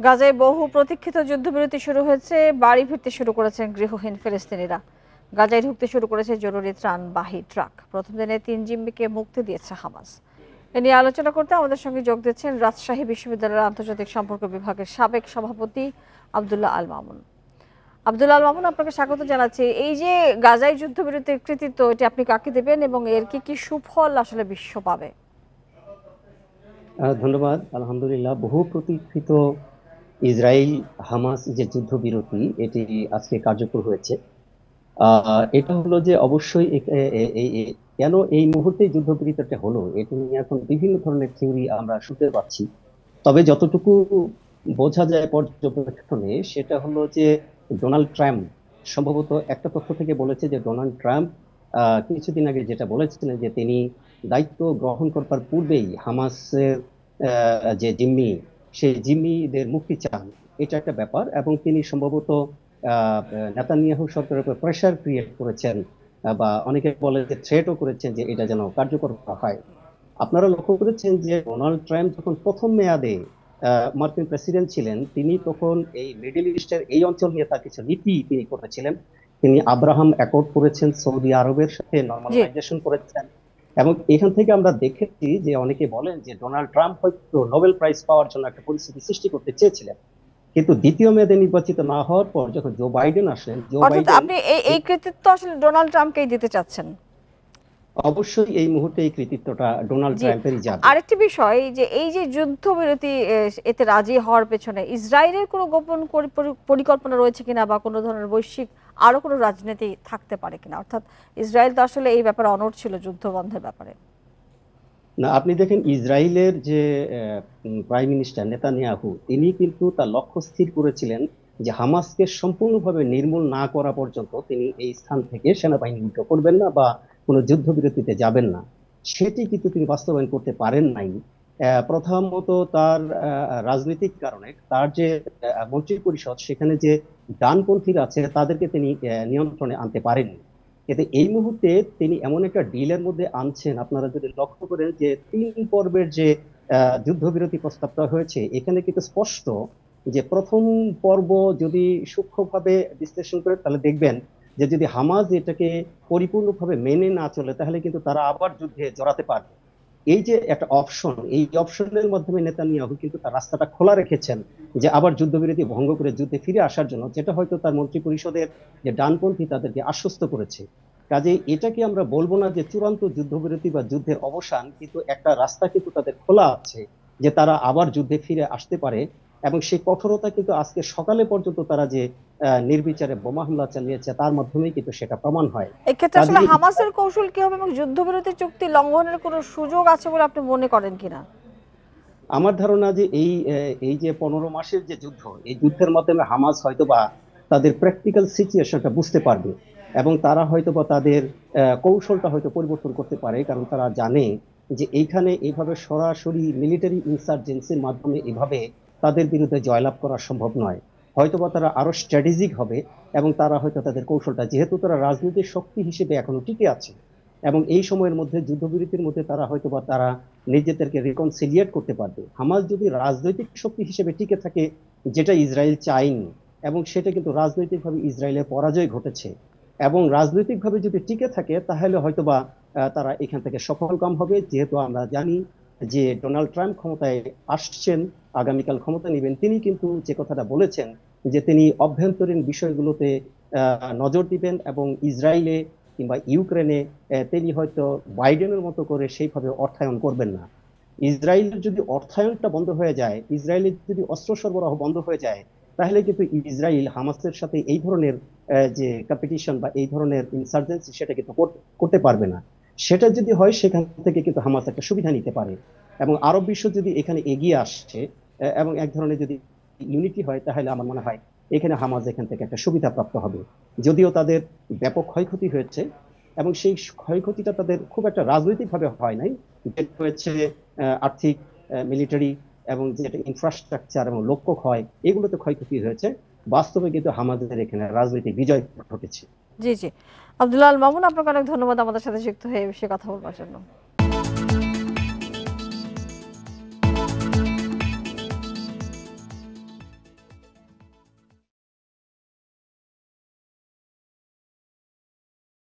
গাজায় বহু প্রতীক্ষিত যুদ্ধবিরতি শুরু হয়েছে, বাড়ি ফিরতে শুরু করেছেন গৃহহীন ফিলিস্তিনিরা। গাজায় ঢুকতে শুরু করেছে জরুরি ত্রাণবাহী ট্রাক। প্রথম দিনে ৩ জিম্মিকে মুক্তি দিয়েছে হামাস। এ নিয়ে আলোচনা করতে আমাদের সঙ্গে যোগ দিচ্ছেন রাজশাহী বিশ্ববিদ্যালয়ের আন্তর্জাতিক সম্পর্ক বিভাগের সাবেক সভাপতি আব্দুল্লাহ আল মামুন। আব্দুল্লাহ আল মামুন, আপনাকে স্বাগত জানাচ্ছি। এই যে গাজায় যুদ্ধবিরতির কৃতিত্ব, এটি আপনি কাকে দেবেন এবং এর কি কি সুফল আসলে বিশ্ব পাবে? ধন্যবাদ। আলহামদুলিল্লাহ, বহু প্রতীক্ষিত ইসরায়েল হামাস যে যুদ্ধবিরতি এটি আজকে কার্যকর হয়েছে। এটা হলো যে অবশ্যই কেন এই মুহূর্তে যুদ্ধবিরতিটা হলো এটি নিয়ে এখন বিভিন্ন ধরনের থিওরি আমরা শুনতে পাচ্ছি। তবে যতটুকু বোঝা যায় পর্যবেক্ষণে সেটা হলো যে ডোনাল্ড ট্রাম্প সম্ভবত একটা তথ্য থেকে বলেছে যে ডোনাল্ড ট্রাম্প কিছুদিন আগে যেটা বলেছিলেন যে তিনি দায়িত্ব গ্রহণ করবার পূর্বেই হামাসের যে জিম্মি সেই জিম্মিদের মুক্তি চান। এটা একটা ব্যাপার, এবং তিনি সম্ভবত নেতানিয়াহু সরকারের উপর প্রেসার ক্রিয়েট করেছেন, বা অনেকে বলে যে থ্রেটও করেছেন যে এটা যেন কার্যকর করা হয়। আপনারা লক্ষ্য করেছেন যে ডোনাল্ড ট্রাম্প যখন প্রথম মেয়াদে মার্কিন প্রেসিডেন্ট ছিলেন, তিনি তখন এই মিডল ইস্টের এই অঞ্চল নিয়ে তার কিছু নীতি তিনি করেছিলেন। তিনি আব্রাহাম অ্যাকর্ড করেছেন, সৌদি আরবের সাথে জি। নরমালাইজেশন করেছেন। এবং এখান থেকে আমরা দেখেছি যে অনেকে বলেন যে ডোনাল্ড ট্রাম্প হয়তো নোবেল প্রাইজ পাওয়ার জন্য একটা পরিস্থিতি সৃষ্টি করতে চেয়েছিলেন, কিন্তু দ্বিতীয় মেয়াদে নির্বাচিত না হওয়ার পর যখন জো বাইডেন আসেন, জো অর্থাৎ বাইডেন আপনি এই এই কৃতিত্ব আসলে ডোনাল্ড ট্রাম্পকেই দিতে চাচ্ছেন? অবশ্যই এই মুহূর্তে এই কৃতিত্বটা ডোনাল্ড জি। ট্রাম্পেরই যাবে। আরেকটি বিষয়, যে এই যে যুদ্ধবিরতি এতে রাজি হওয়ার পেছনে ইসরায়েলের কোনো গোপন পরিকল্পনা রয়েছে কিনা, বা কোনো ধরনের বৈশ্বিক আরো কোনো রাজনীতি থাকতে পারে কিনা? অর্থাৎ ইসরায়েল তো আসলে এই ব্যাপারে অনড় ছিল যুদ্ধ বন্ধের ব্যাপারে। না, আপনি দেখেন ইসরায়েলের যে প্রাইম মিনিস্টার নেতানিয়াহু, তিনি কিন্তু তার লক্ষ্য স্থির করেছিলেন যে হামাসকে সম্পূর্ণভাবে নির্মূল না করা পর্যন্ত তিনি এই স্থান থেকে সেনাবাহিনী উদ্ধার করবেন না বা কোনো যুদ্ধবিরতিতে যাবেন না। সেটি কিন্তু তিনি বাস্তবায়ন করতে পারেন নাই। প্রথমত তার রাজনৈতিক কারণে, তার যে মন্ত্রী পরিষদ সেখানে যে ডানপন্থীরা আছে তাদেরকে তিনি নিয়ন্ত্রণে আনতে পারেননি। এতে এই মুহূর্তে তিনি এমন একটা ডিলের মধ্যে আনছেন, আপনারা যদি লক্ষ্য করেন যে 3 পর্বের যে যুদ্ধবিরতি প্রস্তাবটা হয়েছে, এখানে কিন্তু স্পষ্ট যে প্রথম পর্ব যদি সূক্ষ্মভাবে বিশ্লেষণ করে তাহলে দেখবেন যে যদি হামাস এটাকে পরিপূর্ণভাবে মেনে না চলে তাহলে কিন্তু তারা আবার যুদ্ধে জড়াতে পারবে। এই যে একটা অপশন, এই অপশনের মাধ্যমে নেতানিয়াহু কিন্তু তার রাস্তাটা খোলা রেখেছেন যে আবার যুদ্ধবিরতি ভঙ্গ করে যুদ্ধে ফিরে আসার জন্য, যেটা হয়তো তার মন্ত্রী পরিষদের যে ডানপন্থী তাদেরকে আশ্বস্ত করেছে। কাজে এটাকে আমরা বলবো না যে চূড়ান্ত যুদ্ধবিরতি বা যুদ্ধের অবসান, কিন্তু একটা রাস্তা কিন্তু তাদের খোলা আছে যে তারা আবার যুদ্ধে ফিরে আসতে পারে। এবং সেই কঠোরতা কিন্তু আজকে সকালে পর্যন্ত তারা যে নির্বিচারে বোমা হামলা চালিয়েছে তার মাধ্যমেই কিন্তু সেটা প্রমাণ হয়। এক্ষেত্রে আসলে কাজে হামাসের কৌশল কি হবে এবং যুদ্ধবিরতি চুক্তি লঙ্ঘনের কোনো সুযোগ আছে বলে আপনি মনে করেন কিনা? আমার ধারণা যে এই যে 15 মাসের যে যুদ্ধ, এই যুদ্ধের মাধ্যমে হামাস হয়তোবা তাদের প্র্যাকটিক্যাল সিচুয়েশনটা বুঝতে পারবে, এবং তারা হয়তোবা তাদের কৌশলটা হয়তো পরিবর্তন করতে পারে, কারণ তারা জানে যে এইখানে এইভাবে সরাসরি মিলিটারি ইনসার্জেন্সির মাধ্যমে এভাবে তাদের বিরুদ্ধে জয়লাভ করা সম্ভব নয়। হয়তোবা তারা আরো স্ট্র্যাটেজিক হবে, এবং তারা হয়তো তাদের কৌশলটা, যেহেতু তারা রাজনৈতিক শক্তি হিসেবে এখনো টিকে আছে, এবং এই সময়ের মধ্যে যুদ্ধবিরতির মধ্যে তারা হয়তোবা তারা নিজেদেরকে রিকনসিলিয়েট করতে পারবে। হামাস যদি রাজনৈতিক শক্তি হিসেবে টিকে থাকে, যেটা ইসরায়েল চায়নি, এবং সেটা কিন্তু রাজনৈতিকভাবে ইসরায়েলের পরাজয় ঘটেছে, এবং রাজনৈতিকভাবে যদি টিকে থাকে তাহলে হয়তোবা তারা এখান থেকে সফলকাম হবে। যেহেতু আমরা জানি যে ডোনাল্ড ট্রাম্প ক্ষমতায় আসছেন, আগামীকাল ক্ষমতা নেবেন, তিনি কিন্তু যে কথাটা বলেছেন যে তিনি অভ্যন্তরীণ বিষয়গুলোতে নজর দিবেন, এবং ইসরায়েলে কিংবা ইউক্রেনে তিনি হয়তো বাইডেনের মতো করে সেইভাবে অর্থায়ন করবেন না। ইসরায়েলের যদি অর্থায়নটা বন্ধ হয়ে যায়, ইসরায়েলের যদি অস্ত্র সরবরাহ বন্ধ হয়ে যায়, তাহলে কিন্তু ইসরায়েল হামাসের সাথে এই ধরনের যে কম্পিটিশন বা এই ধরনের ইনসার্জেন্সি সেটা কিন্তু করতে পারবে না। সেটা যদি হয় সেখান থেকে কিন্তু হামাস একটা সুবিধা নিতে পারে, এবং আরব বিশ্ব যদি এখানে এগিয়ে আসছে এবং এক ধরনের যদি ইউনিটি হয়, তাহলে আমার মনে হয় এখানে হামাস এখান থেকে একটা সুবিধা প্রাপ্ত হবে। যদিও তাদের ব্যাপক ক্ষয়ক্ষতি হয়েছে, এবং সেই ক্ষয়ক্ষতিটা তাদের খুব একটা রাজনৈতিকভাবে হয় নাই, যেটা হয়েছে আর্থিক, মিলিটারি, এবং যেটা ইনফ্রাস্ট্রাকচার এবং লক্ষ্য ক্ষয়, এগুলোতে ক্ষয়ক্ষতি হয়েছে। বাস্তবে কিন্তু হামাদের এখানে রাজনৈতিক বিজয় ঘটেছে। জি জি। আব্দুল্লাহ আল মামুন, আপনাকে অনেক ধন্যবাদ আমাদের সাথে যুক্ত হয়ে এই বিষয়ে কথা বলবার জন্য।